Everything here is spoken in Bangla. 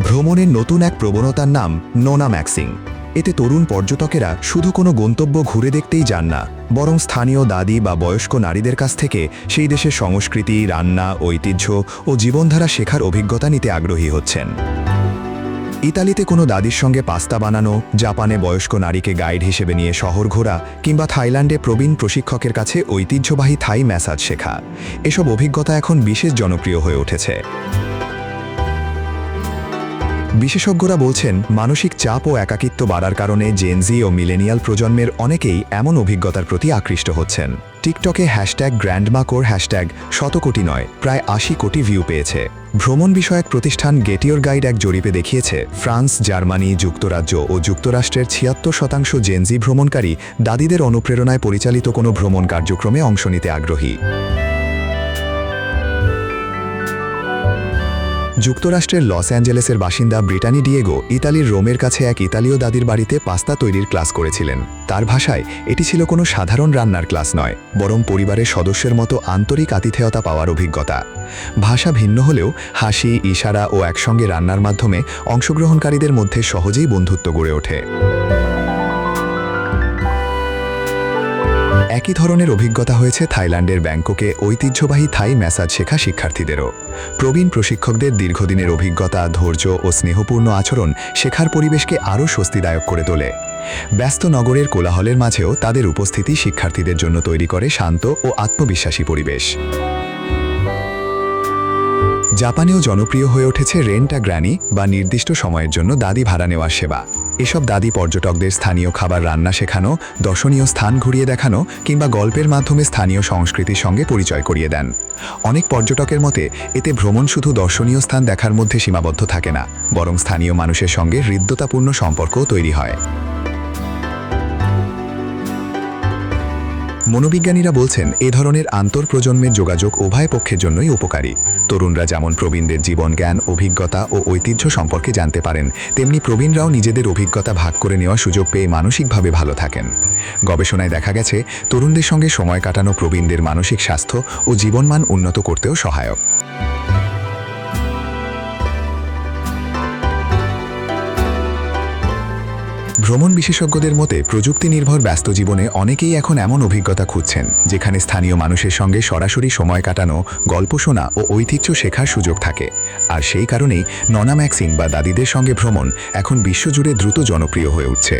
ভ্রমণের নতুন এক প্রবণতার নাম নোনাম্যাক্সিং। এতে তরুণ পর্যটকেরা শুধু কোনো গন্তব্য ঘুরে দেখতেই যান না, বরং স্থানীয় দাদি বা বয়স্ক নারীদের কাছ থেকে সেই দেশের সংস্কৃতি, রান্না, ঐতিহ্য ও জীবনধারা শেখার অভিজ্ঞতা নিতে আগ্রহী হচ্ছেন। ইতালিতে কোনো দাদির সঙ্গে পাস্তা বানানো, জাপানে বয়স্ক নারীকে গাইড হিসেবে নিয়ে শহর ঘোরা, কিংবা থাইল্যান্ডে প্রবীণ প্রশিক্ষকের কাছে ঐতিহ্যবাহী থাই ম্যাসাজ শেখা, এসব অভিজ্ঞতা এখন বিশেষ জনপ্রিয় হয়ে উঠেছে। বিশেষজ্ঞরা বলছেন, মানসিক চাপ ও একাকিত্ব বাড়ার কারণে জেনজি ও মিলেনিয়াল প্রজন্মের অনেকেই এমন অভিজ্ঞতার প্রতি আকৃষ্ট হচ্ছেন। টিকটকে #গ্র্যান্ডমাকোর হ্যাশট্যাগ 100 কোটি নয়, প্রায় 80 কোটি ভিউ পেয়েছে। ভ্রমণ বিষয়ক প্রতিষ্ঠান গেটিওর গাইড এক জরিপে দেখিয়েছে, ফ্রান্স, জার্মানি, যুক্তরাজ্য ও যুক্তরাষ্ট্রের 76% জেনজি ভ্রমণকারী দাদিদের অনুপ্রেরণায় পরিচালিত কোনো ভ্রমণ কার্যক্রমে অংশ নিতে আগ্রহী। যুক্তরাষ্ট্রের লস অ্যাঞ্জেলেসের বাসিন্দা ব্রিটানি ডিয়েগো ইতালির রোমের কাছে এক ইতালীয় দাদির বাড়িতে পাস্তা তৈরির ক্লাস করেছিলেন। তার ভাষায়, এটি ছিল কোনো সাধারণ রান্নার ক্লাস নয়, বরং পরিবারের সদস্যের মতো আন্তরিক আতিথেয়তা পাওয়ার অভিজ্ঞতা। ভাষা ভিন্ন হলেও হাসি, ইশারা ও একসঙ্গে রান্নার মাধ্যমে অংশগ্রহণকারীদের মধ্যে সহজেই বন্ধুত্ব গড়ে ওঠে। একই ধরনের অভিজ্ঞতা হয়েছে থাইল্যান্ডের ব্যাংককে ঐতিহ্যবাহী থাই ম্যাসাজ শেখা শিক্ষার্থীদেরও। প্রবীণ প্রশিক্ষকদের দীর্ঘদিনের অভিজ্ঞতা, ধৈর্য ও স্নেহপূর্ণ আচরণ শেখার পরিবেশকে আরও স্বস্তিদায়ক করে তোলে। ব্যস্ত নগরের কোলাহলের মাঝেও তাদের উপস্থিতি শিক্ষার্থীদের জন্য তৈরি করে শান্ত ও আত্মবিশ্বাসী পরিবেশ। জাপানেও জনপ্রিয় হয়ে উঠেছে রেন্ট আ গ্র্যানি বা নির্দিষ্ট সময়ের জন্য দাদি ভাড়া নেওয়ার সেবা। এসব দাদি পর্যটকদের স্থানীয় খাবার রান্না শেখানো, দর্শনীয় স্থান ঘুরিয়ে দেখানো কিংবা গল্পের মাধ্যমে স্থানীয় সংস্কৃতির সঙ্গে পরিচয় করিয়ে দেন। অনেক পর্যটকের মতে, এতে ভ্রমণ শুধু দর্শনীয় স্থান দেখার মধ্যে সীমাবদ্ধ থাকে না, বরং স্থানীয় মানুষের সঙ্গে হৃদ্যতাপূর্ণ সম্পর্কও তৈরি হয়। মনোবিজ্ঞানীরা বলছেন, এ ধরনের আন্তঃপ্রজন্মের যোগাযোগ উভয় পক্ষের জন্যই উপকারী। তরুণরা যেমন প্রবীণদের জীবন জ্ঞান, অভিজ্ঞতা ও ঐতিহ্য সম্পর্কে জানতে পারেন, তেমনি প্রবীণরাও নিজেদের অভিজ্ঞতা ভাগ করে নেওয়ার সুযোগ পেয়ে মানসিকভাবে ভালো থাকেন। গবেষণায় দেখা গেছে, তরুণদের সঙ্গে সময় কাটানো প্রবীণদের মানসিক স্বাস্থ্য ও জীবনমান উন্নত করতেও সহায়ক। ভ্রমণ বিশেষজ্ঞদের মতে, প্রযুক্তি নির্ভর ব্যস্ত জীবনে অনেকেই এখন এমন অভিজ্ঞতা খুঁজছেন, যেখানে স্থানীয় মানুষের সঙ্গে সরাসরি সময় কাটানো, গল্প শোনা ও ঐতিহ্য শেখার সুযোগ থাকে। আর সেই কারণেই নোনাম্যাক্সিং বা দাদিদের সঙ্গে ভ্রমণ এখন বিশ্বজুড়ে দ্রুত জনপ্রিয় হয়ে উঠছে।